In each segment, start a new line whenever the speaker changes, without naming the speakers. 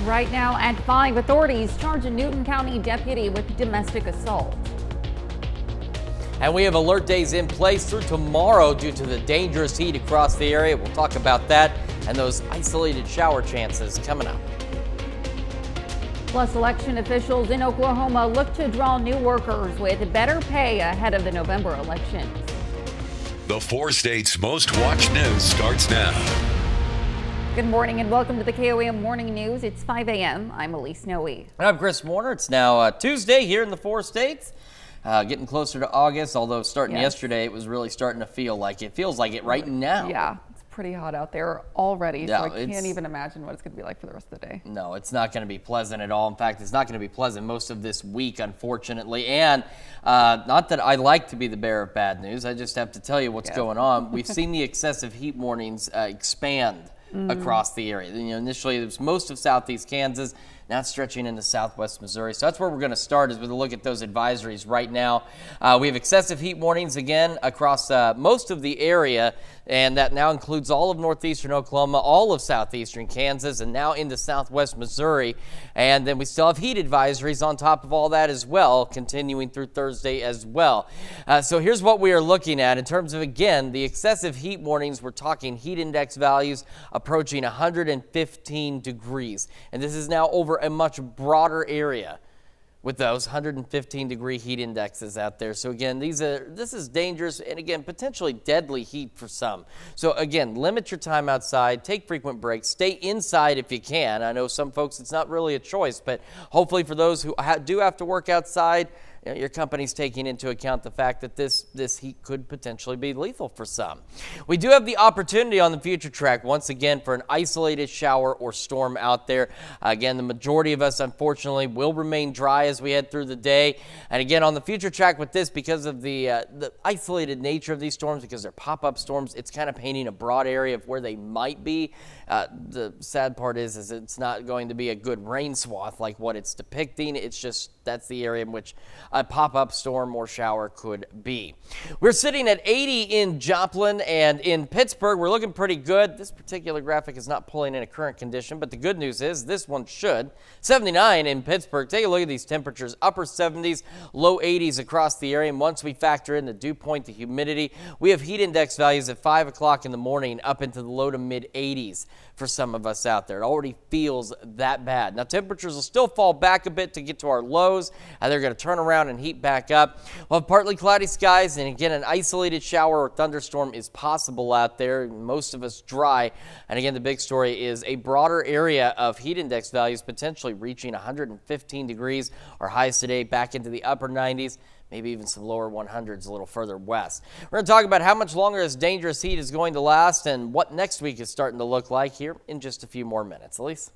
Right now at 5, authorities charge a Newton County deputy with domestic assault.
And we have alert days in place through tomorrow due to the dangerous heat across the area. We'll talk about that and those isolated shower chances coming up.
Plus, election officials in Oklahoma look to draw new workers with better pay ahead of the November elections.
The 4 states' most watched news starts now.
Good morning and welcome to the KOAM Morning News. It's 5 a.m. I'm Elise Noe.
I'm Chris Warner. It's now Tuesday here in the 4 states. Getting closer to August, although starting yesterday, it was really starting to feel like it. Feels like it right now.
Yeah, it's pretty hot out there already,
Yeah,
so I can't even imagine what it's going to be like for the rest of the day.
No, it's not going to be pleasant at all. In fact, it's not going to be pleasant most of this week, unfortunately. And not that I like to be the bearer of bad news. I just have to tell you what's going on. We've seen the excessive heat warnings expand across the area. You know, initially, it was most of southeast Kansas. Now it's stretching into southwest Missouri. So that's where we're going to start, is with a look at those advisories right now. We have excessive heat warnings again across most of the area, and that now includes all of northeastern Oklahoma, all of southeastern Kansas, and now into southwest Missouri. And then we still have heat advisories on top of all that as well, continuing through Thursday as well. So here's what we are looking at in terms of, again, the excessive heat warnings. We're talking heat index values approaching 115 degrees. And this is now over a much broader area with those 115-degree heat indexes out there. So again, this is dangerous and again, potentially deadly heat for some. So again, limit your time outside, take frequent breaks, stay inside if you can. I know some folks, it's not really a choice, but hopefully for those who do have to work outside, you know, your company's taking into account the fact that this heat could potentially be lethal for some. We do have the opportunity on the future track once again for an isolated shower or storm out there. Again, the majority of us unfortunately will remain dry as we head through the day. And again, on the future track with this, because of the isolated nature of these storms, because they're pop-up storms, it's kind of painting a broad area of where they might be. The sad part is it's not going to be a good rain swath like what it's depicting. It's just that's the area in which a pop-up storm or shower could be. We're sitting at 80 in Joplin, and in Pittsburgh we're looking pretty good. This particular graphic is not pulling in a current condition, but the good news is this one should. 79 in Pittsburgh. Take a look at these temperatures, upper 70s, low 80s across the area. And once we factor in the dew point, the humidity, we have heat index values at 5 o'clock in the morning up into the low to mid 80s for some of us out there. It already feels that bad. Now temperatures will still fall back a bit to get to our lows, and they're going to turn around and heat back up. We'll have partly cloudy skies, and again, an isolated shower or thunderstorm is possible out there. Most of us dry. And again, the big story is a broader area of heat index values potentially reaching 115 degrees. Our highs today back into the upper 90s. Maybe even some lower 100s a little further west. We're going to talk about how much longer this dangerous heat is going to last and what next week is starting to look like here in just a few more minutes. Elise?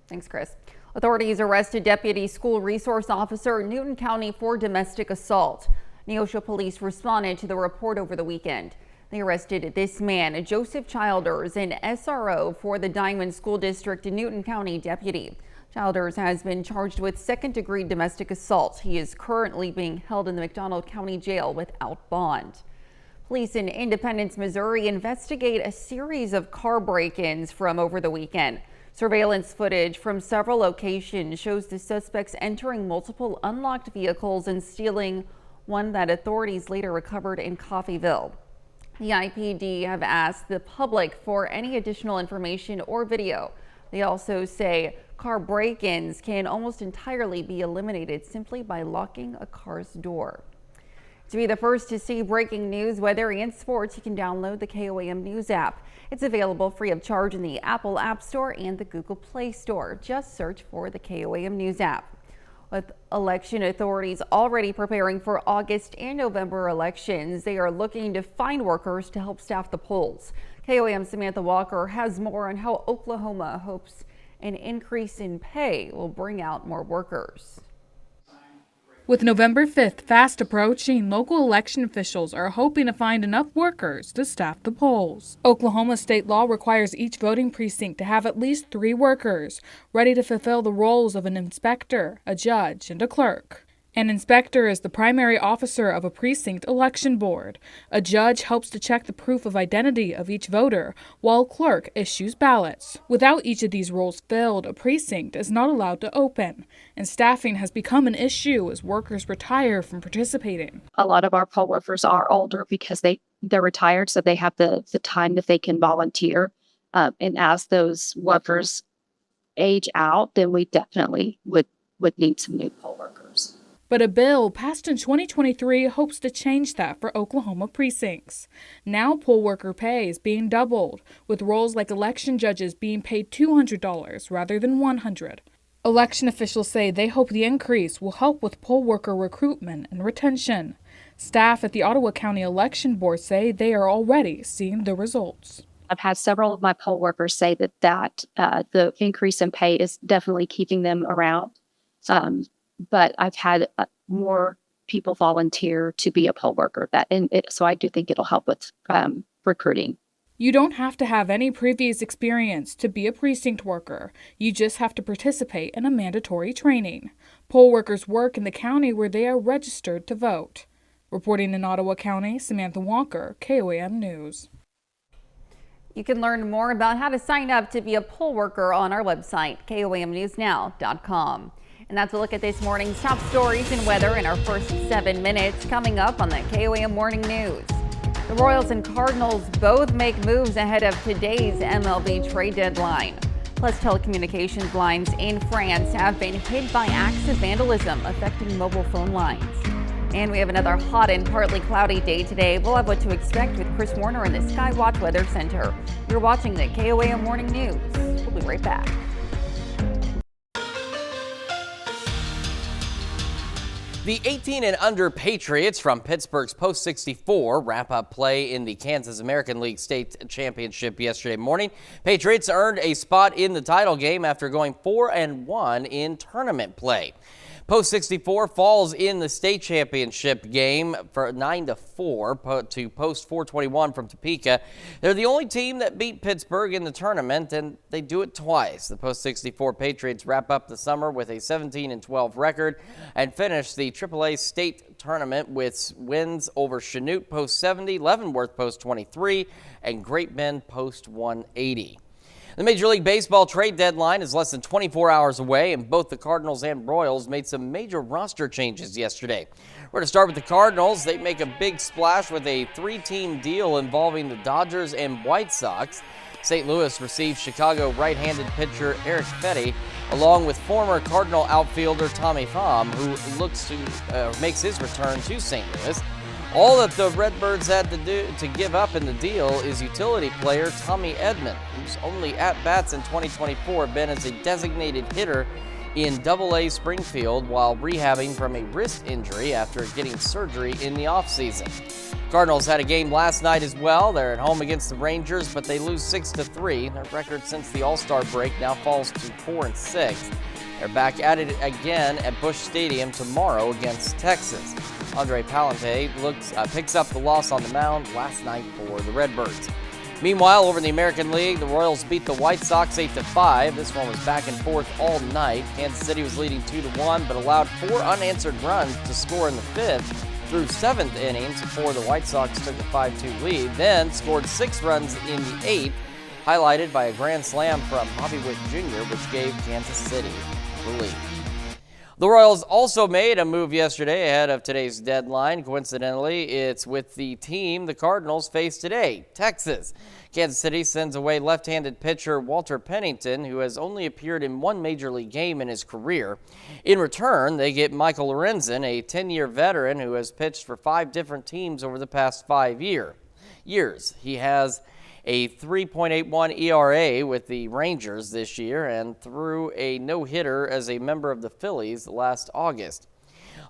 Thanks, Chris. Authorities arrested Deputy School Resource Officer in Newton County for domestic assault. Neosho police responded to the report over the weekend. They arrested this man, Joseph Childers, an SRO for the Diamond School District in Newton County deputy. Childers has been charged with second-degree domestic assault. He is currently being held in the McDonald County Jail without bond. Police in Independence, Missouri investigate a series of car break-ins from over the weekend. Surveillance footage from several locations shows the suspects entering multiple unlocked vehicles and stealing one that authorities later recovered in Coffeyville. The IPD have asked the public for any additional information or video. They also say car break-ins can almost entirely be eliminated simply by locking a car's door. To be the first to see breaking news, weather, and sports, you can download the KOAM News app. It's available free of charge in the Apple App Store and the Google Play Store. Just search for the KOAM News app. With election authorities already preparing for August and November elections, they are looking to find workers to help staff the polls. KOAM's Samantha Walker has more on how Oklahoma hopes an increase in pay will bring out more workers.
With November 5th fast approaching, local election officials are hoping to find enough workers to staff the polls. Oklahoma state law requires each voting precinct to have at least 3 workers ready to fulfill the roles of an inspector, a judge, and a clerk. An inspector is the primary officer of a precinct election board. A judge helps to check the proof of identity of each voter, while a clerk issues ballots. Without each of these roles filled, a precinct is not allowed to open, and staffing has become an issue as workers retire from participating.
A lot of our poll workers are older because they're retired, so they have the time that they can volunteer. And as those workers age out, then we definitely would need some new poll workers.
But a bill passed in 2023 hopes to change that for Oklahoma precincts. Now poll worker pay is being doubled, with roles like election judges being paid $200 rather than $100. Election officials say they hope the increase will help with poll worker recruitment and retention. Staff at the Ottawa County Election Board say they are already seeing the results.
I've had several of my poll workers say that the increase in pay is definitely keeping them around. But I've had more people volunteer to be a poll worker. So I do think it'll help with recruiting.
You don't have to have any previous experience to be a precinct worker. You just have to participate in a mandatory training. Poll workers work in the county where they are registered to vote. Reporting in Ottawa County, Samantha Walker, KOAM News.
You can learn more about how to sign up to be a poll worker on our website, KOAMnewsnow.com. And that's a look at this morning's top stories and weather in our first 7 minutes, coming up on the KOAM Morning News. The Royals and Cardinals both make moves ahead of today's MLB trade deadline. Plus, telecommunications lines in France have been hit by acts of vandalism affecting mobile phone lines. And we have another hot and partly cloudy day today. We'll have what to expect with Chris Warner in the Skywatch Weather Center. You're watching the KOAM Morning News. We'll be right back.
The 18 and under Patriots from Pittsburgh's Post 64 wrap up play in the Kansas American League State Championship yesterday morning. Patriots earned a spot in the title game after going 4-1 in tournament play. Post 64 falls in the state championship game for 9-4 to Post 421 from Topeka. They're the only team that beat Pittsburgh in the tournament, and they do it twice. The Post 64 Patriots wrap up the summer with a 17-12 record and finish the AAA state tournament with wins over Chanute Post 70, Leavenworth Post 23, and Great Bend Post 180. The Major League Baseball trade deadline is less than 24 hours away, and both the Cardinals and Royals made some major roster changes yesterday. We're going to start with the Cardinals. They make a big splash with a 3-team deal involving the Dodgers and White Sox. St. Louis received Chicago right-handed pitcher Eric Fetty, along with former Cardinal outfielder Tommy Pham, who makes his return to St. Louis. All that the Redbirds had to do to give up in the deal is utility player Tommy Edman, whose only at-bats in 2024 have been as a designated hitter in AA Springfield while rehabbing from a wrist injury after getting surgery in the offseason. Cardinals had a game last night as well. They're at home against the Rangers, but they lose 6-3. Their record since the All-Star break now falls to 4-6. They're back at it again at Busch Stadium tomorrow against Texas. Andre Palante picks up the loss on the mound last night for the Redbirds. Meanwhile, over in the American League, the Royals beat the White Sox 8-5. This one was back and forth all night. Kansas City was leading 2-1, but allowed 4 unanswered runs to score in the 5th through 7th innings before the White Sox took a 5-2 lead. Then scored 6 runs in the 8th, highlighted by a grand slam from Bobby Witt Jr., which gave Kansas City the lead. The Royals also made a move yesterday ahead of today's deadline. Coincidentally, it's with the team the Cardinals face today, Texas. Kansas City sends away left-handed pitcher Walter Pennington, who has only appeared in 1 major league game in his career. In return, they get Michael Lorenzen, a 10-year veteran who has pitched for 5 different teams over the past 5 years. He has a 3.81 ERA with the Rangers this year and threw a no-hitter as a member of the Phillies last August.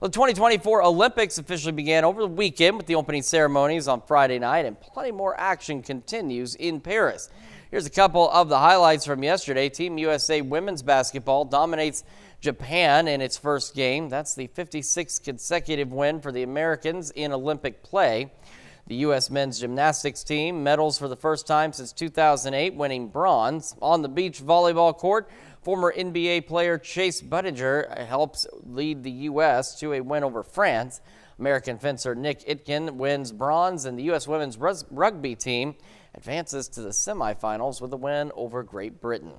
The 2024 Olympics officially began over the weekend with the opening ceremonies on Friday night, and plenty more action continues in Paris. Here's a couple of the highlights from yesterday. Team USA women's basketball dominates Japan in its first game. That's the 56th consecutive win for the Americans in Olympic play. The U.S. men's gymnastics team medals for the first time since 2008, winning bronze. On the beach volleyball court, Former NBA player Chase Budinger helps lead the U.S. to a win over France. American fencer Nick Itkin wins bronze, and the U.S. women's rugby team advances to the semifinals with a win over Great Britain.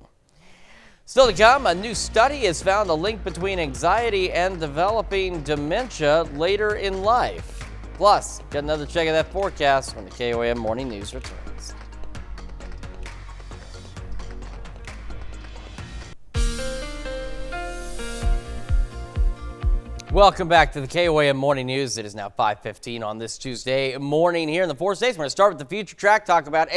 Still to come, a new study has found a link between anxiety and developing dementia later in life. Plus, get another check of that forecast when the KOAM Morning News returns. Welcome back to the KOAM Morning News. It is now 5:15 on this Tuesday morning here in the 4 states. We're going to start with the future track, talk about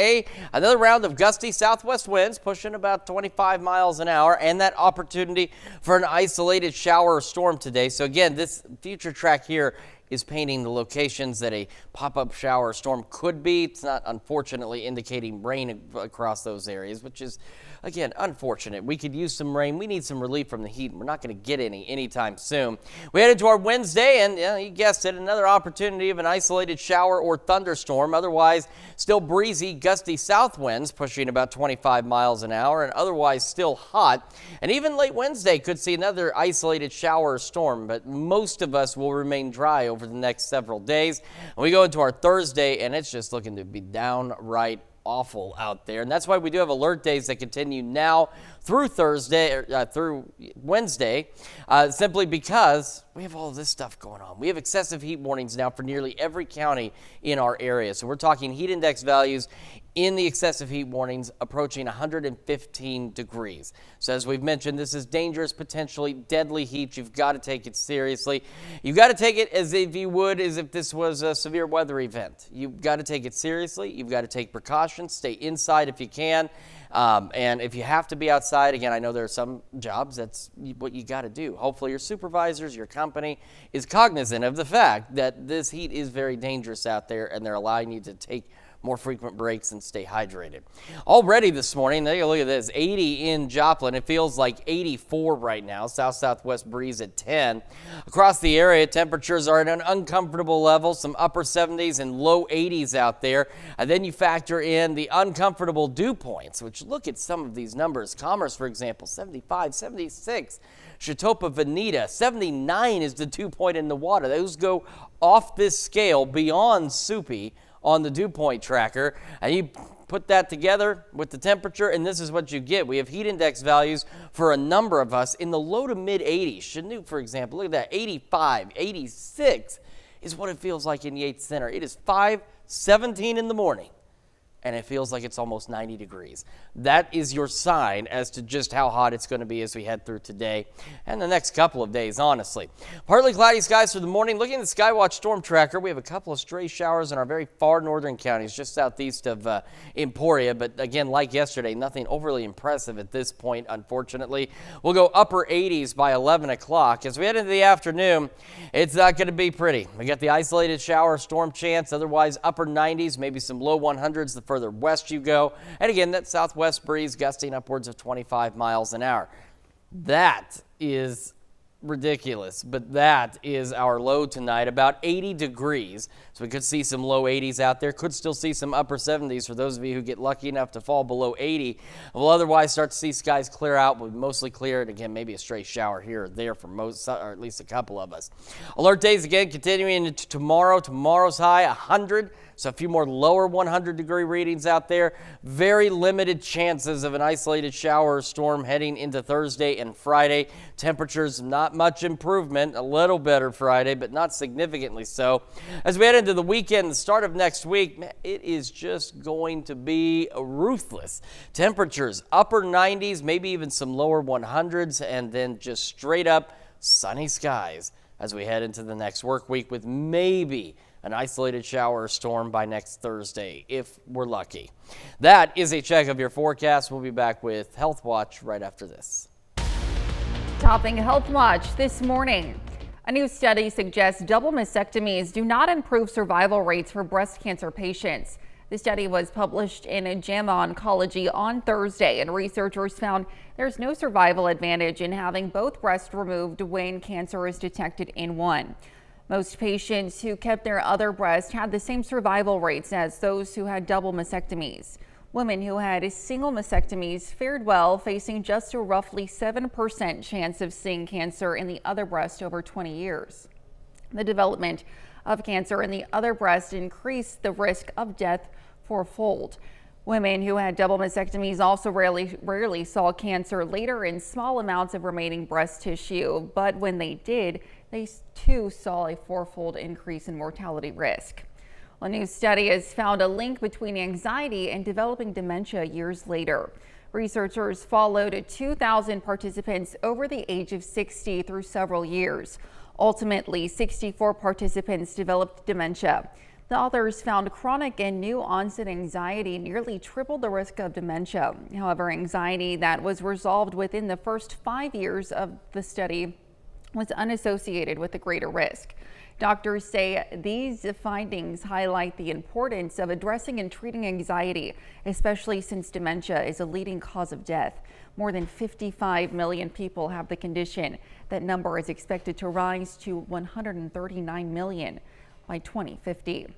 another round of gusty southwest winds pushing about 25 miles an hour, and that opportunity for an isolated shower or storm today. So again, this future track here is painting the locations that a pop-up shower or storm could be. It's not, unfortunately, indicating rain across those areas, which is, again, unfortunate. We could use some rain. We need some relief from the heat, and we're not going to get any anytime soon. We head into our Wednesday, and you guessed it, another opportunity of an isolated shower or thunderstorm. Otherwise, still breezy, gusty south winds pushing about 25 miles an hour, and otherwise still hot. And even late Wednesday could see another isolated shower or storm, but most of us will remain dry over the next several days. And we go into our Thursday, and it's just looking to be downright awful out there. And that's why we do have alert days that continue now through Thursday, through Wednesday, simply because we have all of this stuff going on. We have excessive heat warnings now for nearly every county in our area. So we're talking heat index values in the excessive heat warnings approaching 115 degrees. So as we've mentioned, this is dangerous, potentially deadly heat. You've got to take it seriously. You've got to take it as if you would, as if this was a severe weather event. You've got to take it seriously. You've got to take precautions. Stay inside if you can. And if you have to be outside, again, I know there are some jobs that's what you got to do. Hopefully your supervisors, your company is cognizant of the fact that this heat is very dangerous out there, and they're allowing you to take more frequent breaks and stay hydrated. Already this morning, take a look at this, 80 in Joplin. It feels like 84 right now. South-southwest breeze at 10. Across the area, temperatures are at an uncomfortable level, some upper 70s and low 80s out there. And then you factor in the uncomfortable dew points, which look at some of these numbers. Commerce, for example, 75, 76. Chautauqua, Veneta, 79 is the dew point in the water. Those go off this scale beyond soupy on the dew point tracker, and you put that together with the temperature, and this is what you get. We have heat index values for a number of us in the low to mid 80s. Chanute, for example, look at that, 85, 86 is what it feels like in Yates Center. It is 5:17 in the morning, and it feels like it's almost 90 degrees. That is your sign as to just how hot it's going to be as we head through today and the next couple of days, honestly. Partly cloudy skies for the morning. Looking at the Skywatch Storm Tracker, we have a couple of stray showers in our very far northern counties, just southeast of Emporia. But again, like yesterday, nothing overly impressive at this point, unfortunately. We'll go upper 80s by 11 o'clock. As we head into the afternoon, it's not going to be pretty. We got the isolated shower storm chance, otherwise upper 90s, maybe some low 100s the further west you go. And again, that southwest breeze gusting upwards of 25 miles an hour. That is ridiculous, but that is our low tonight, about 80 degrees. So we could see some low 80s out there. Could still see some upper 70s for those of you who get lucky enough to fall below 80. We'll otherwise start to see skies clear out. We'll mostly clear, and again, maybe a stray shower here or there for most, or at least a couple of us. Alert days again continuing into tomorrow. Tomorrow's high 100. So a few more lower 100-degree readings out there. Very limited chances of an isolated shower or storm heading into Thursday and Friday. Temperatures not much improvement. A little better Friday, but not significantly so. As we head into the weekend, the start of next week, man, it is just going to be ruthless. Temperatures upper 90s, maybe even some lower 100s, and then just straight up sunny skies as we head into the next work week with maybe an isolated shower or storm by next Thursday, if we're lucky. That is a check of your forecast. We'll be back with Health Watch right after this.
Topping Health Watch this morning. A new study suggests double mastectomies do not improve survival rates for breast cancer patients. The study was published in JAMA Oncology on Thursday, and researchers found there's no survival advantage in having both breasts removed when cancer is detected in one. Most patients who kept their other breast had the same survival rates as those who had double mastectomies. Women who had single mastectomies fared well, facing just a roughly 7% chance of seeing cancer in the other breast over 20 years. The development of cancer in the other breast increased the risk of death fourfold. Women who had double mastectomies also rarely saw cancer later in small amounts of remaining breast tissue, but when they did, they too saw a fourfold increase in mortality risk. A new study has found a link between anxiety and developing dementia years later. Researchers followed 2,000 participants over the age of 60 through several years. Ultimately, 64 participants developed dementia. The authors found chronic and new onset anxiety nearly tripled the risk of dementia. However, anxiety that was resolved within the first 5 years of the study was unassociated with a greater risk. Doctors say these findings highlight the importance of addressing and treating anxiety, especially since dementia is a leading cause of death. More than 55 million people have the condition. That number is expected to rise to 139 million by 2050.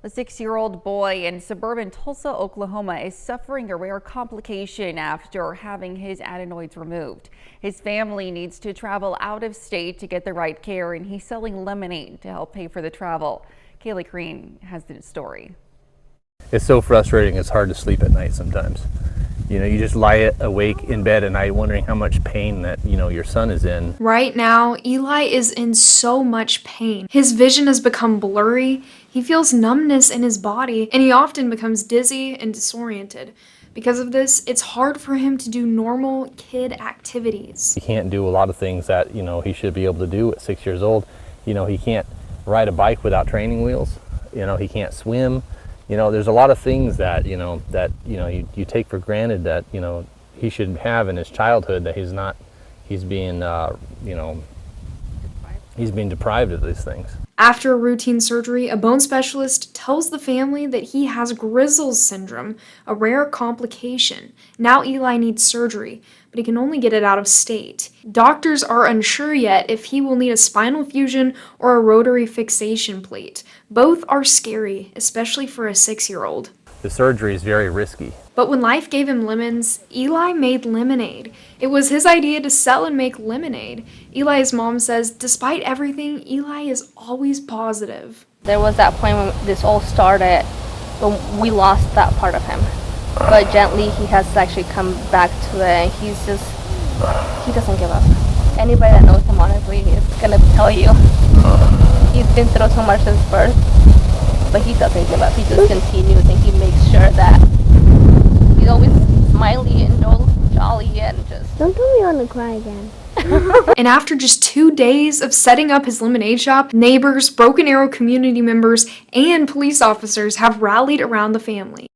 A 6-year-old boy in suburban Tulsa, Oklahoma is suffering a rare complication after having his adenoids removed. His family needs to travel out of state to get the right care, and he's selling lemonade to help pay for the travel. Kaylee Green has the story.
It's so frustrating, it's hard to sleep at night sometimes. You know, you just lie awake in bed at night wondering how much pain that, your son is in.
Right now, Eli is in so much pain. His vision has become blurry, he feels numbness in his body, and he often becomes dizzy and disoriented. Because of this, it's hard for him to do normal kid activities.
He can't do a lot of things that, he should be able to do at 6 years old. He can't ride a bike without training wheels. He can't swim. There's a lot of things that, you take for granted that, he should have in his childhood that he's being deprived of these things.
After a routine surgery, a bone specialist tells the family that he has Grizzle's syndrome, a rare complication. Now Eli needs surgery, but he can only get it out of state. Doctors are unsure yet if he will need a spinal fusion or a rotary fixation plate. Both are scary, especially for a 6-year-old.
The surgery is very risky.
But when life gave him lemons, Eli made lemonade. It was his idea to sell and make lemonade. Eli's mom says, despite everything, Eli is always positive.
There was that point when this all started, but we lost that part of him. But gently, he has actually come back to it. He doesn't give up. Anybody that knows him, honestly, is gonna tell you. He's been through so much since birth, but he doesn't give up. He just continues, and he makes sure that he's always smiley and jolly and just...
Don't tell me I want to cry again.
And after just 2 days of setting up his lemonade shop, neighbors, Broken Arrow community members, and police officers have rallied around the family.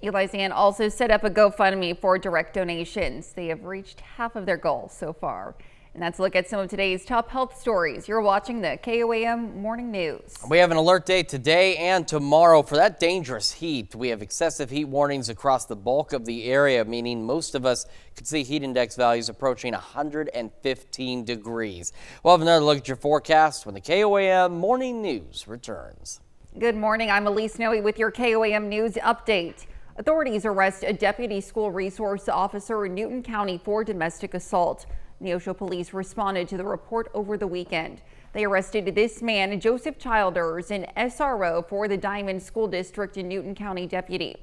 Eli's aunt also set up a GoFundMe for direct donations. They have reached half of their goal so far. And that's a look at some of today's top health stories. You're watching the KOAM Morning News.
We have an alert day today and tomorrow for that dangerous heat. We have excessive heat warnings across the bulk of the area, meaning most of us could see heat index values approaching 115 degrees. We'll have another look at your forecast when the KOAM Morning News returns.
Good morning. I'm Elise Noe with your KOAM News update. Authorities arrest a deputy school resource officer in Newton County for domestic assault. Neosho police responded to the report over the weekend. They arrested this man, Joseph Childers, an SRO for the Diamond School District in Newton County deputy.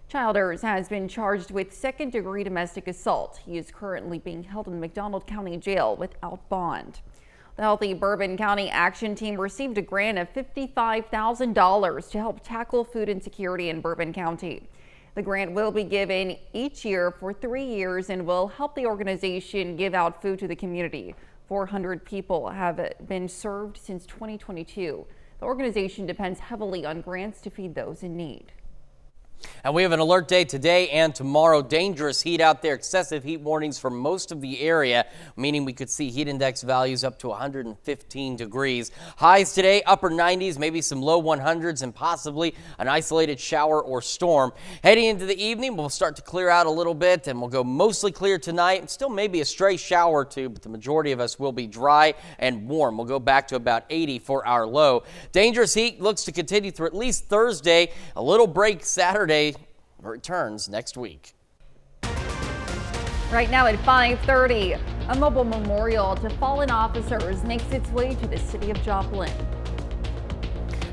Childers has been charged with second-degree domestic assault. He is currently being held in McDonald County Jail without bond. The Healthy Bourbon County Action Team received a grant of $55,000 to help tackle food insecurity in Bourbon County. The grant will be given each year for 3 years and will help the organization give out food to the community. 400 people have been served since 2022. The organization depends heavily on grants to feed those in need.
And we have an alert day today and tomorrow. Dangerous heat out there. Excessive heat warnings for most of the area, meaning we could see heat index values up to 115 degrees. Highs today, upper 90s, maybe some low 100s, and possibly an isolated shower or storm. Heading into the evening, we'll start to clear out a little bit, and we'll go mostly clear tonight. Still maybe a stray shower or two, but the majority of us will be dry and warm. We'll go back to about 80 for our low. Dangerous heat looks to continue through at least Thursday. A little break Saturday. Returns next week.
Right now at 5:30, a mobile memorial to fallen officers makes its way to the city of Joplin.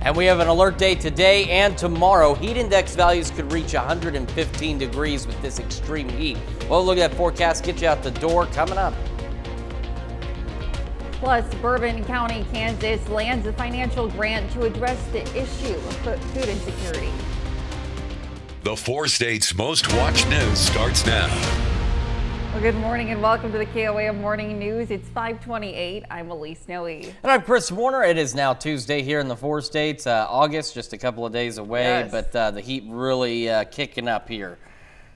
And we have an alert day today and tomorrow. Heat index values could reach 115 degrees with this extreme heat. Well, look at that forecast. Get you out the door coming up.
Plus, Bourbon County, Kansas lands a financial grant to address the issue of food insecurity.
The 4 states' most watched news starts now.
Well, good morning and welcome to the KOAM Morning News. It's 5:28. I'm Elise Noe.
And I'm Chris Warner. It is now Tuesday here in the 4 states. August, just a couple of days away,
Yes.
but the heat really kicking up here.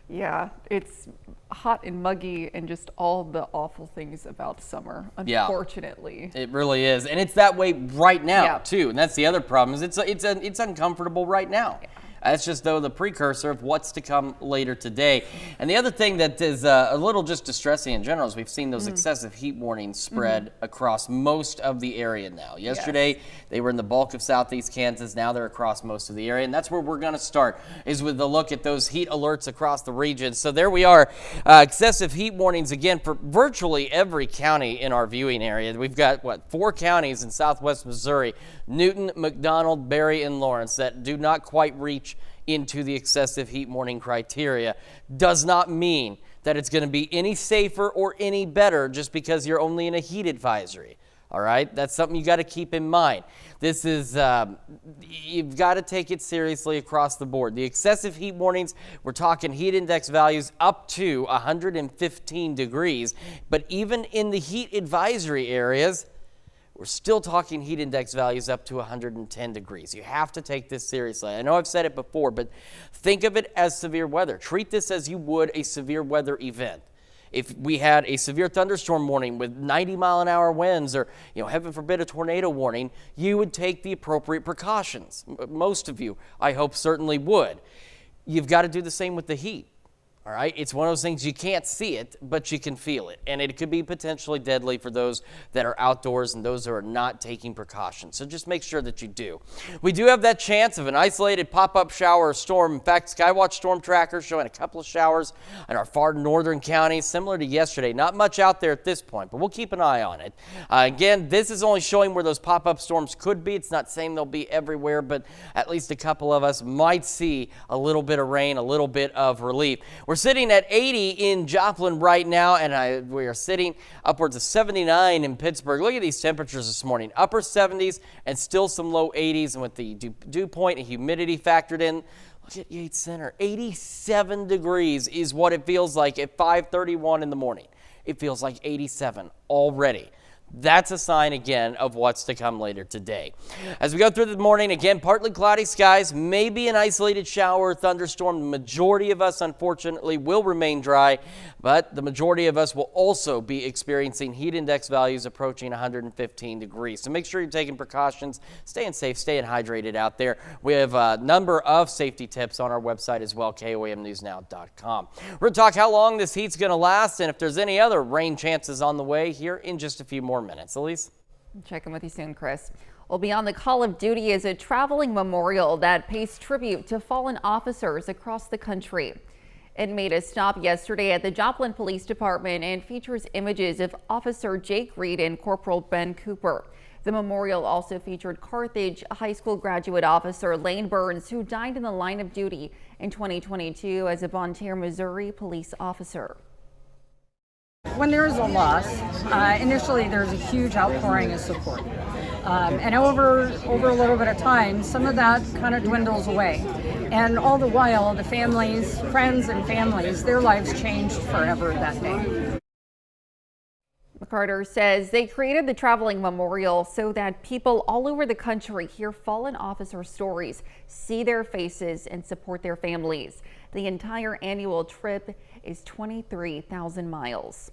Yeah, it's hot and muggy and just all the awful things about summer,
Yeah.
unfortunately.
It really is, and it's that way right now
Yeah.
too. And that's the other problem is it's uncomfortable right now. That's just though the precursor of what's to come later today. And the other thing that is a little just distressing in general is we've seen those excessive heat warnings spread across most of the area now. Yesterday, they were in the bulk of southeast Kansas. Now they're across most of the area. And that's where we're going to start is with a look at those heat alerts across the region. So there we are. Excessive heat warnings again for virtually every county in our viewing area. We've got, 4 counties in southwest Missouri, Newton, McDonald, Berry, and Lawrence that do not quite reach into the excessive heat warning criteria. Does not mean that it's going to be any safer or any better just because you're only in a heat advisory. All right, that's something you got to keep in mind. This is, you've got to take it seriously across the board. The excessive heat warnings, we're talking heat index values up to 115 degrees, but even in the heat advisory areas, we're still talking heat index values up to 110 degrees. You have to take this seriously. I know I've said it before, but think of it as severe weather. Treat this as you would a severe weather event. If we had a severe thunderstorm warning with 90-mile-an-hour winds or, heaven forbid, a tornado warning, you would take the appropriate precautions. Most of you, I hope, certainly would. You've got to do the same with the heat. All right, it's one of those things you can't see it, but you can feel it. And it could be potentially deadly for those that are outdoors and those that are not taking precautions. So just make sure that you do. We do have that chance of an isolated pop-up shower or storm. In fact, Skywatch Storm Tracker showing a couple of showers in our far northern counties, similar to yesterday. Not much out there at this point, but we'll keep an eye on it. Again, this is only showing where those pop-up storms could be. It's not saying they'll be everywhere, but at least a couple of us might see a little bit of rain, a little bit of relief. We're sitting at 80 in Joplin right now, and we are sitting upwards of 79 in Pittsburgh. Look at these temperatures this morning. Upper 70s and still some low 80s, and with the dew point and humidity factored in, look at Yates Center. 87 degrees is what it feels like at 5:31 in the morning. It feels like 87 already. That's a sign, again, of what's to come later today. As we go through the morning, again, partly cloudy skies, maybe an isolated shower or thunderstorm. The majority of us, unfortunately, will remain dry, but the majority of us will also be experiencing heat index values approaching 115 degrees. So make sure you're taking precautions, staying safe, staying hydrated out there. We have a number of safety tips on our website as well, KOAMnewsnow.com. We're going to talk how long this heat's going to last and if there's any other rain chances on the way here in just a few more minutes. Elise?
Check in with you soon, Chris. Well, Beyond the Call of Duty is a traveling memorial that pays tribute to fallen officers across the country. It made a stop yesterday at the Joplin Police Department and features images of Officer Jake Reed and Corporal Ben Cooper. The memorial also featured Carthage High School graduate officer Lane Burns, who died in the line of duty in 2022 as a Bon Terre, Missouri police officer.
When there is a loss, initially there's a huge outpouring of support. And over a little bit of time, some of that kind of dwindles away. And all the while, the families, friends and families, their lives changed forever that day.
McCarter says they created the traveling memorial so that people all over the country hear fallen officer stories, see their faces, and support their families. The entire annual trip is 23,000 miles.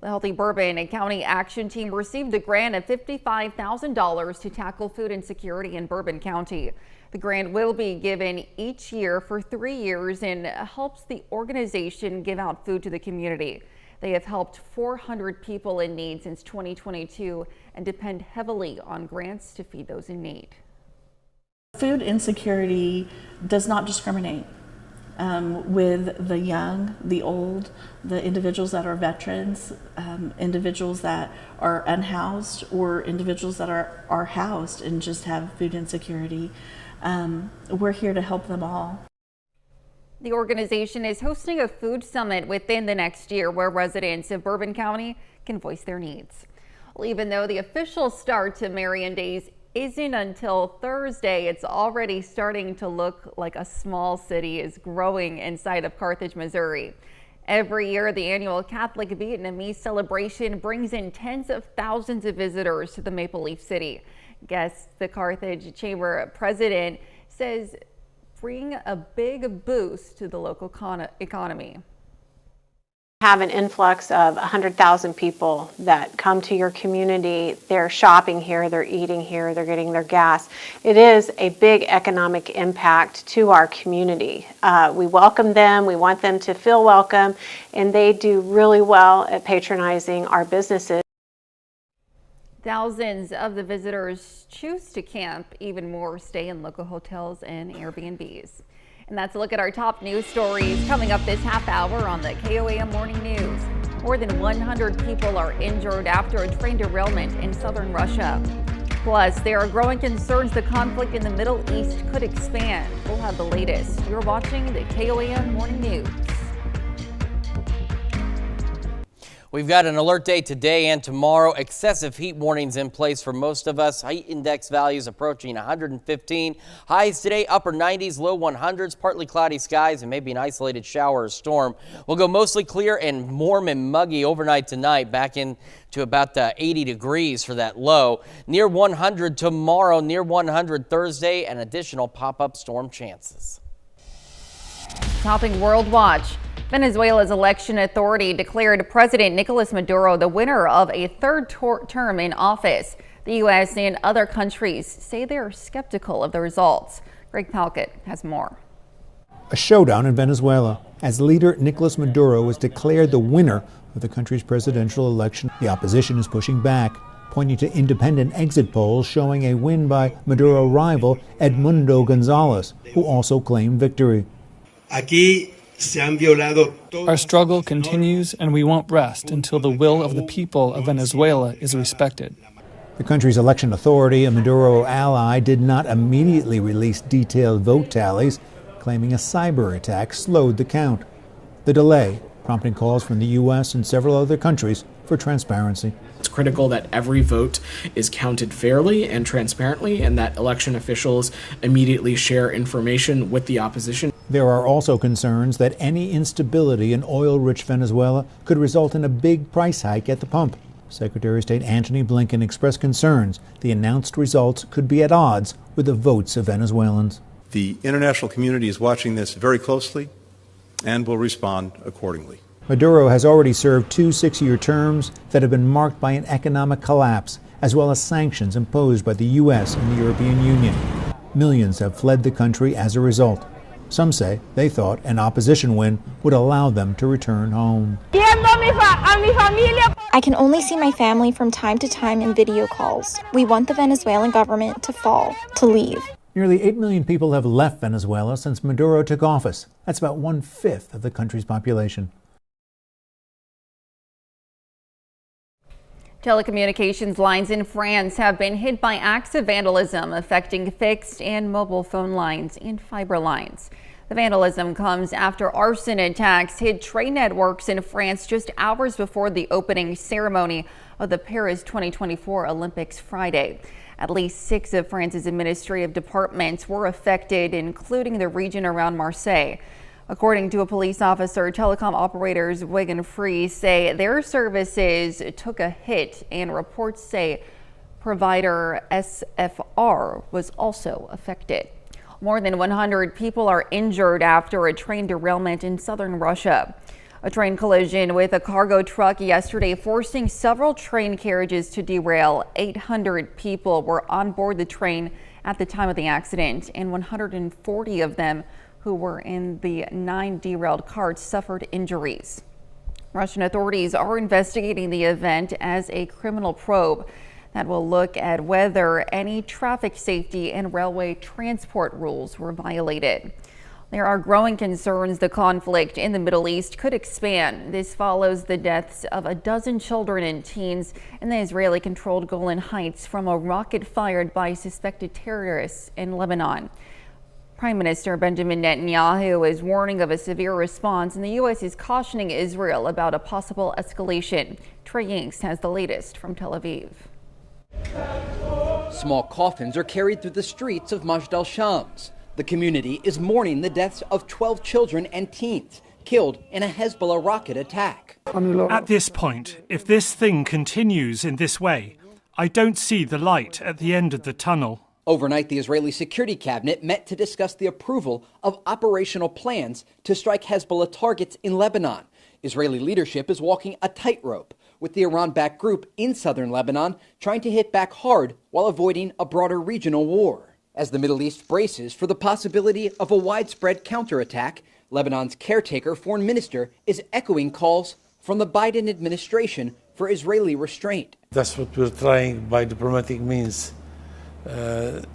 The Healthy Bourbon County Action Team received a grant of $55,000 to tackle food insecurity in Bourbon County. The grant will be given each year for 3 years and helps the organization give out food to the community. They have helped 400 people in need since 2022 and depend heavily on grants to feed those in need.
Food insecurity does not discriminate with the young, the old, the individuals that are veterans, individuals that are unhoused, or individuals that are housed and just have food insecurity. We're here to help them all.
The organization is hosting a food summit within the next year where residents of Bourbon County can voice their needs. Well, even though the official start to Marion Days isn't until Thursday, it's already starting to look like a small city is growing inside of Carthage, Missouri. Every year, the annual Catholic Vietnamese celebration brings in tens of thousands of visitors to the Maple Leaf City. Guests, the Carthage Chamber president says, bring a big boost to the local economy.
Have an influx of 100,000 people that come to your community. They're shopping here, they're eating here, they're getting their gas. It is a big economic impact to our community. We welcome them, we want them to feel welcome, and they do really well at patronizing our businesses.
Thousands of the visitors choose to camp, even more stay in local hotels and Airbnbs. And that's a look at our top news stories coming up this half hour on the KOAM Morning News. More than 100 people are injured after a train derailment in southern Russia. Plus, there are growing concerns the conflict in the Middle East could expand. We'll have the latest. You're watching the KOAM Morning News.
We've got an alert day today and tomorrow. Excessive heat warnings in place for most of us. Heat index values approaching 115. Highs today, upper 90s, low 100s, partly cloudy skies, and maybe an isolated shower or storm. We'll go mostly clear and warm and muggy overnight tonight, back into about 80 degrees for that low. Near 100 tomorrow, near 100 Thursday, and additional pop-up storm chances.
Topping World Watch. Venezuela's election authority declared President Nicolas Maduro the winner of a third term in office. The U.S. and other countries say they're skeptical of the results. Greg Palkett has more.
A showdown in Venezuela as leader Nicolas Maduro was declared the winner of the country's presidential election. The opposition is pushing back, pointing to independent exit polls showing a win by Maduro rival Edmundo Gonzalez, who also claimed victory.
Our struggle continues, and we won't rest until the will of the people of Venezuela is respected.
The country's election authority, a Maduro ally, did not immediately release detailed vote tallies, claiming a cyber attack slowed the count. The delay prompting calls from the U.S. and several other countries for transparency.
It's critical that every vote is counted fairly and transparently, and that election officials immediately share information with the opposition.
There are also concerns that any instability in oil-rich Venezuela could result in a big price hike at the pump. Secretary of State Antony Blinken expressed concerns the announced results could be at odds with the votes of Venezuelans.
The international community is watching this very closely and will respond accordingly.
Maduro has already served 2 6-year terms that have been marked by an economic collapse, as well as sanctions imposed by the U.S. and the European Union. Millions have fled the country as a result. Some say they thought an opposition win would allow them to return home.
I can only see my family from time to time in video calls. We want the Venezuelan government to fall, to leave.
Nearly 8 million people have left Venezuela since Maduro took office. That's about 1/5 of the country's population.
Telecommunications lines in France have been hit by acts of vandalism affecting fixed and mobile phone lines and fiber lines. The vandalism comes after arson attacks hit train networks in France just hours before the opening ceremony of the Paris 2024 Olympics Friday. At least 6 of France's administrative departments were affected, including the region around Marseille. According to a police officer, telecom operators Wig and Free say their services took a hit, and reports say provider SFR was also affected. More than 100 people are injured after a train derailment in southern Russia. A train collision with a cargo truck yesterday, forcing several train carriages to derail. 800 people were on board the train at the time of the accident, and 140 of them who were in the 9 derailed carts suffered injuries. Russian authorities are investigating the event as a criminal probe that will look at whether any traffic safety and railway transport rules were violated. There are growing concerns the conflict in the Middle East could expand. This follows the deaths of a dozen children and teens in the Israeli-controlled Golan Heights from a rocket fired by suspected terrorists in Lebanon. Prime Minister Benjamin Netanyahu is warning of a severe response, and the U.S. is cautioning Israel about a possible escalation. Trey Yanks has the latest from Tel Aviv.
Small coffins are carried through the streets of Majdal Shams. The community is mourning the deaths of 12 children and teens killed in a Hezbollah rocket attack.
At this point, if this thing continues in this way, I don't see the light at the end of the tunnel.
Overnight, the Israeli Security Cabinet met to discuss the approval of operational plans to strike Hezbollah targets in Lebanon. Israeli leadership is walking a tightrope, with the Iran-backed group in southern Lebanon trying to hit back hard while avoiding a broader regional war. As the Middle East braces for the possibility of a widespread counterattack, Lebanon's caretaker foreign minister is echoing calls from the Biden administration for Israeli restraint.
That's what we're trying by diplomatic means.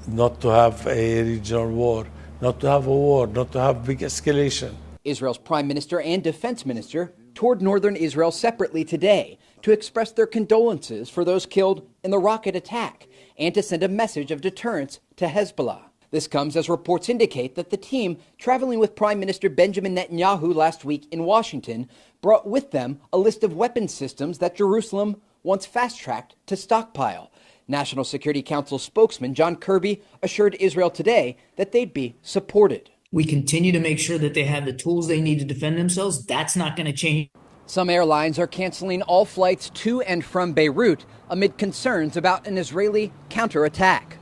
Not to have a regional war, not to have a war, not to have big escalation.
Israel's prime minister and defense minister toured northern Israel separately today to express their condolences for those killed in the rocket attack and to send a message of deterrence to Hezbollah. This comes as reports indicate that the team traveling with Prime Minister Benjamin Netanyahu last week in Washington brought with them a list of weapon systems that Jerusalem wants fast-tracked to stockpile. National Security Council spokesman John Kirby assured Israel today that they'd be supported.
We continue to make sure that they have the tools they need to defend themselves. That's not going to change.
Some airlines are canceling all flights to and from Beirut amid concerns about an Israeli counterattack.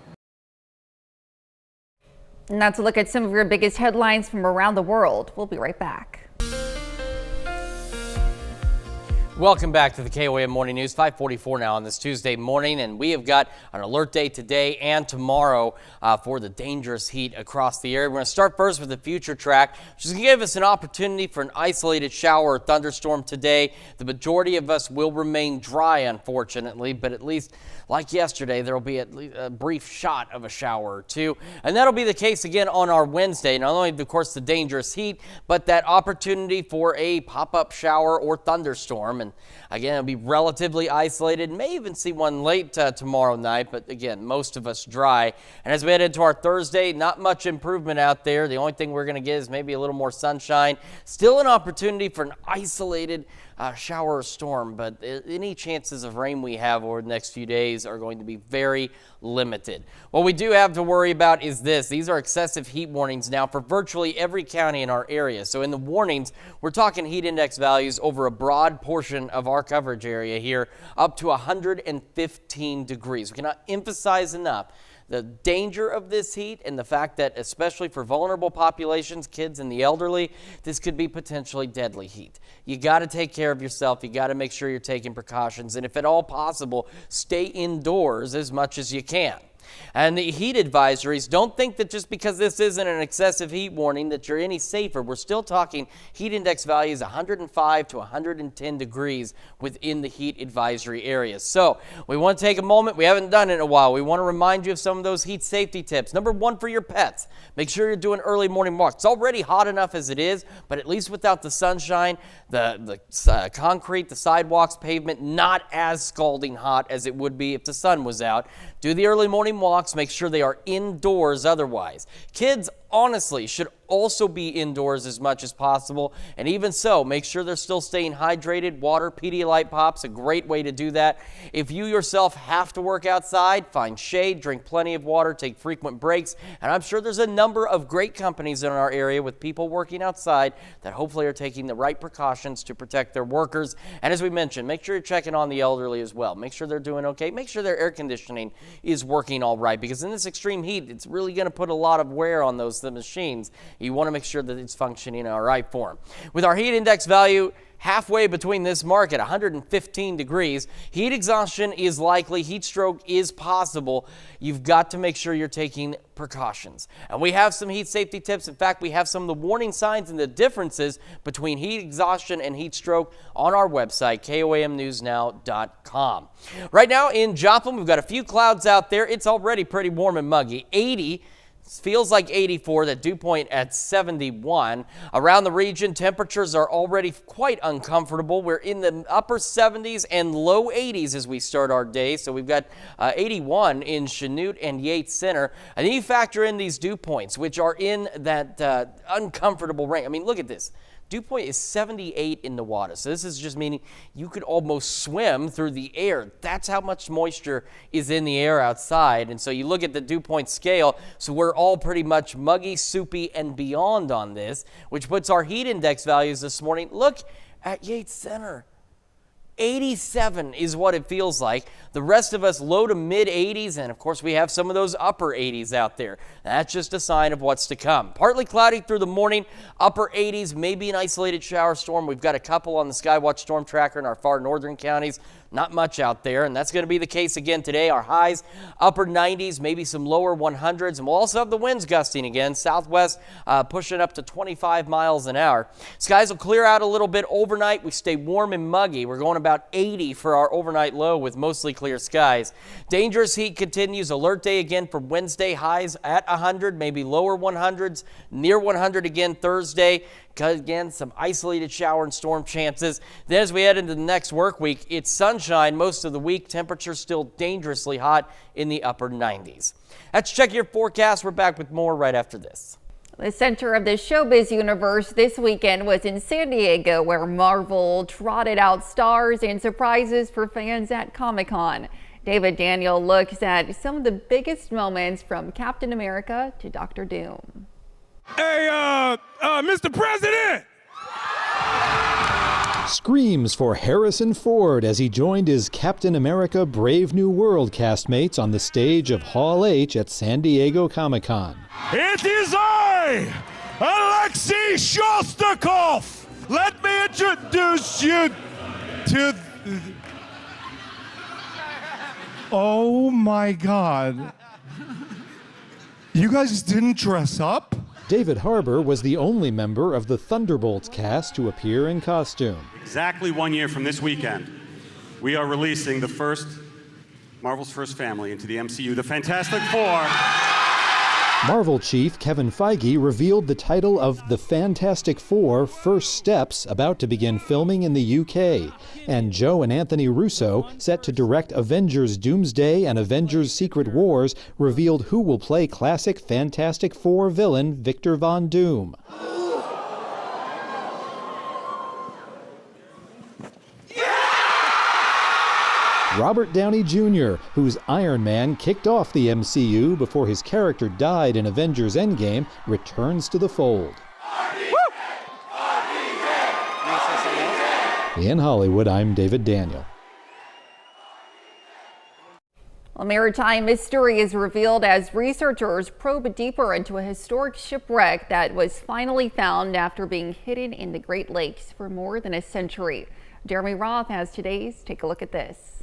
And that's a look at some of your biggest headlines from around the world. We'll be right back.
Welcome back to the KOAM Morning News, 5:44 now on this Tuesday morning, and we have got an alert day today and tomorrow for the dangerous heat across the area. We're going to start first with the future track, which is going to give us an opportunity for an isolated shower or thunderstorm today. The majority of us will remain dry, unfortunately, but at least like yesterday, there will be at least a brief shot of a shower or two, and that'll be the case again on our Wednesday. Not only, of course, the dangerous heat, but that opportunity for a pop-up shower or thunderstorm. And again, it'll be relatively isolated. May even see one late tomorrow night, but again, most of us dry. And as we head into our Thursday, not much improvement out there. The only thing we're going to get is maybe a little more sunshine. Still an opportunity for an isolated shower or storm, but any chances of rain we have over the next few days are going to be very limited. What we do have to worry about is this. These are excessive heat warnings now for virtually every county in our area. So in the warnings, we're talking heat index values over a broad portion of our coverage area here, up to 115 degrees. We cannot emphasize enough the danger of this heat and the fact that, especially for vulnerable populations, kids and the elderly, this could be potentially deadly heat. You got to take care of yourself. You got to make sure you're taking precautions. And if at all possible, stay indoors as much as you can. And the heat advisories, don't think that just because this isn't an excessive heat warning that you're any safer. We're still talking heat index values 105 to 110 degrees within the heat advisory areas. So we want to take a moment. We haven't done it in a while. We want to remind you of some of those heat safety tips. Number one, for your pets, make sure you're doing early morning walks. It's already hot enough as it is, but at least without the sunshine, the concrete, the sidewalks, pavement, not as scalding hot as it would be if the sun was out. Do the early morning walks. Make sure they are indoors otherwise. Kids honestly should also be indoors as much as possible. And even so, make sure they're still staying hydrated. Water, Pedialyte Pops, a great way to do that. If you yourself have to work outside, find shade, drink plenty of water, take frequent breaks. And I'm sure there's a number of great companies in our area with people working outside that hopefully are taking the right precautions to protect their workers. And as we mentioned, make sure you're checking on the elderly as well. Make sure they're doing okay. Make sure their air conditioning is working all right, because in this extreme heat, it's really going to put a lot of wear on the machines. You want to make sure that it's functioning all right for them. With our heat index value halfway between this mark at 115 degrees, heat exhaustion is likely, heat stroke is possible. You've got to make sure you're taking precautions. And we have some heat safety tips. In fact, we have some of the warning signs and the differences between heat exhaustion and heat stroke on our website, KOAMnewsnow.com. Right now in Joplin, we've got a few clouds out there. It's already pretty warm and muggy. 80. Feels like 84, that dew point at 71. Around the region, temperatures are already quite uncomfortable. We're in the upper 70s and low 80s as we start our day. So we've got 81 in Chanute and Yates Center. And then you factor in these dew points, which are in that uncomfortable range. I mean, look at this. Dew point is 78 in Nevada. So this is just meaning you could almost swim through the air. That's how much moisture is in the air outside. And so you look at the dew point scale. So we're all pretty much muggy, soupy, and beyond on this, which puts our heat index values this morning. Look at Yates Center. 87 is what it feels like. The rest of us low to mid 80s, and of course we have some of those upper 80s out there. That's just a sign of what's to come. Partly cloudy through the morning, upper 80s, maybe an isolated shower storm. We've got a couple on the Skywatch Storm Tracker in our far northern counties. Not much out there, and that's going to be the case again today. Our highs, upper 90s, maybe some lower 100s, and we'll also have the winds gusting again. Southwest pushing up to 25 miles an hour. Skies will clear out a little bit overnight. We stay warm and muggy. We're going about 80 for our overnight low with mostly clear skies. Dangerous heat continues. Alert day again for Wednesday. Highs at 100, maybe lower 100s, near 100 again Thursday. Again, some isolated shower and storm chances. Then as we head into the next work week, it's sunshine most of the week. Temperatures still dangerously hot in the upper 90s. Let's check your forecast. We're back with more right after this.
The center of the showbiz universe this weekend was in San Diego, where Marvel trotted out stars and surprises for fans at Comic-Con. David Daniel looks at some of the biggest moments from Captain America to Dr. Doom.
Hey, Mr. President!
Screams for Harrison Ford as he joined his Captain America Brave New World castmates on the stage of Hall H at San Diego Comic-Con.
It is I, Alexei Shostakov! Let me introduce you to... Oh my God. You guys didn't dress up?
David Harbour was the only member of the Thunderbolts cast to appear in costume.
Exactly 1 year from this weekend, we are releasing Marvel's first family into the MCU, the Fantastic Four.
Marvel chief Kevin Feige revealed the title of The Fantastic Four: First Steps, about to begin filming in the UK. And Joe and Anthony Russo, set to direct Avengers Doomsday and Avengers Secret Wars, revealed who will play classic Fantastic Four villain Victor Von Doom. Robert Downey Jr., whose Iron Man kicked off the MCU before his character died in Avengers Endgame, returns to the fold. In Hollywood, I'm David Daniel.
A maritime mystery is revealed as researchers probe deeper into a historic shipwreck that was finally found after being hidden in the Great Lakes for more than a century. Jeremy Roth has today's Take a Look at This.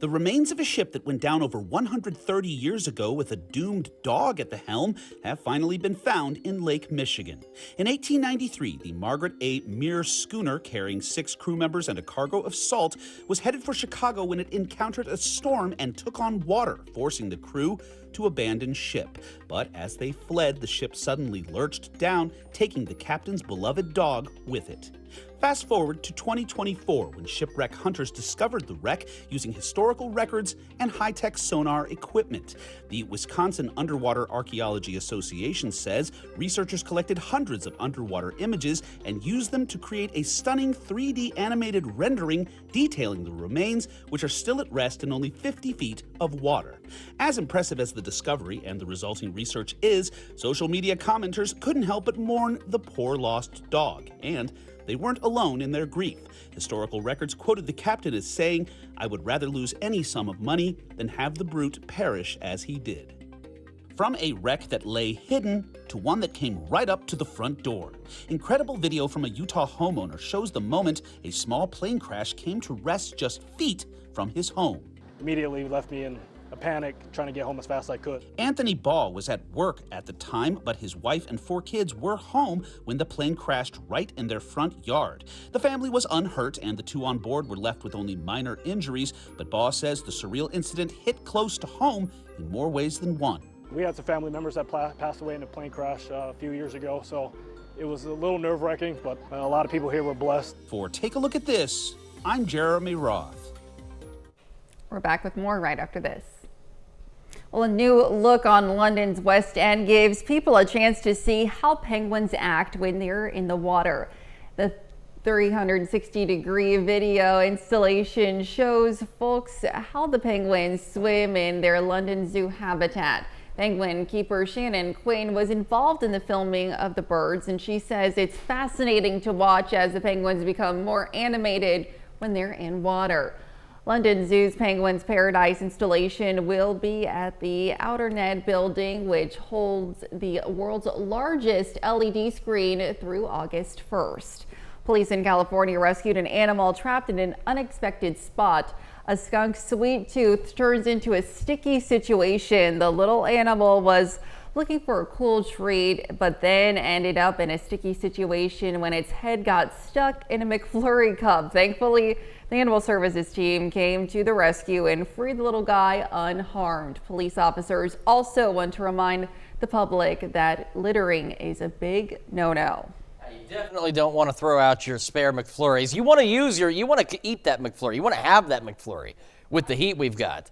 The remains of a ship that went down over 130 years ago with a doomed dog at the helm have finally been found in Lake Michigan. In 1893, the Margaret A. Mears schooner carrying 6 crew members and a cargo of salt was headed for Chicago when it encountered a storm and took on water, forcing the crew to abandon ship. But as they fled, the ship suddenly lurched down, taking the captain's beloved dog with it. Fast forward to 2024, when shipwreck hunters discovered the wreck using historical historical records and high-tech sonar equipment. The Wisconsin Underwater Archaeology Association says researchers collected hundreds of underwater images and used them to create a stunning 3D animated rendering detailing the remains, which are still at rest in only 50 feet of water. As impressive as the discovery and the resulting research is, social media commenters couldn't help but mourn the poor lost dog, and they weren't alone in their grief. Historical records quoted the captain as saying, "I would rather lose any sum of money than have the brute perish as he did." From a wreck that lay hidden to one that came right up to the front door. Incredible video from a Utah homeowner shows the moment a small plane crash came to rest just feet from his home.
Immediately left me in a panic, trying to get home as fast as I could.
Anthony Ball was at work at the time, but his wife and 4 kids were home when the plane crashed right in their front yard. The family was unhurt and the 2 on board were left with only minor injuries, but Ball says the surreal incident hit close to home in more ways than one.
We had some family members that passed away in a plane crash a few years ago, so it was a little nerve-wracking, but a lot of people here were blessed.
For Take a Look at This, I'm Jeremy Roth.
We're back with more right after this. Well, a new look on London's West End gives people a chance to see how penguins act when they're in the water. The 360-degree video installation shows folks how the penguins swim in their London Zoo habitat. Penguin keeper Shannon Quinn was involved in the filming of the birds, and she says it's fascinating to watch as the penguins become more animated when they're in water. London Zoo's Penguins Paradise installation will be at the Outer Ned building, which holds the world's largest LED screen through August 1st. Police in California rescued an animal trapped in an unexpected spot. A skunk sweet tooth turns into a sticky situation. The little animal was looking for a cool treat, but then ended up in a sticky situation when its head got stuck in a McFlurry cup. Thankfully, the Animal Services team came to the rescue and freed the little guy unharmed. Police officers also want to remind the public that littering is a big no-no.
You definitely don't want to throw out your spare McFlurries. You want to you want to eat that McFlurry. You want to have that McFlurry with the heat we've got.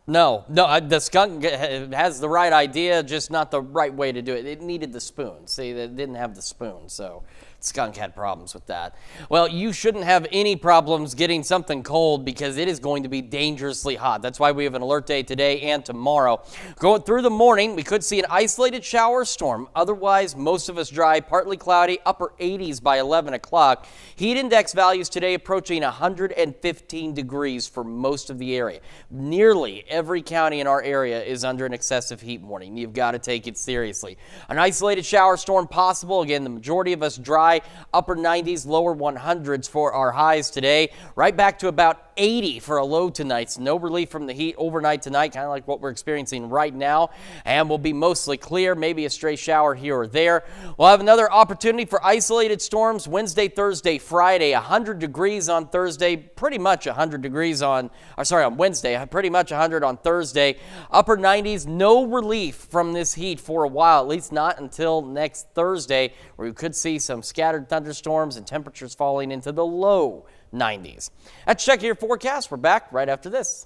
No, the skunk has the right idea, just not the right way to do it. It needed the spoon. See, it didn't have the spoon, so skunk had problems with that. Well, you shouldn't have any problems getting something cold because it is going to be dangerously hot. That's why we have an alert day today and tomorrow. Going through the morning, we could see an isolated shower storm. Otherwise, most of us dry, partly cloudy, upper 80s by 11 o'clock. Heat index values today approaching 115 degrees for most of the area. Nearly every county in our area is under an excessive heat warning. You've got to take it seriously. An isolated shower storm possible. Again, the majority of us dry, upper 90s, lower 100s for our highs today. Right back to about 80 for a low tonight. So no relief from the heat overnight tonight, kind of like what we're experiencing right now. And we'll be mostly clear, maybe a stray shower here or there. We'll have another opportunity for isolated storms Wednesday, Thursday, Friday. 100 degrees on Thursday, pretty much 100 degrees on Wednesday, pretty much 100 on Thursday. Upper 90s, no relief from this heat for a while, at least not until next Thursday, where we could see some scattered thunderstorms and temperatures falling into the low 90s. Let's check your forecast. We're back right after this.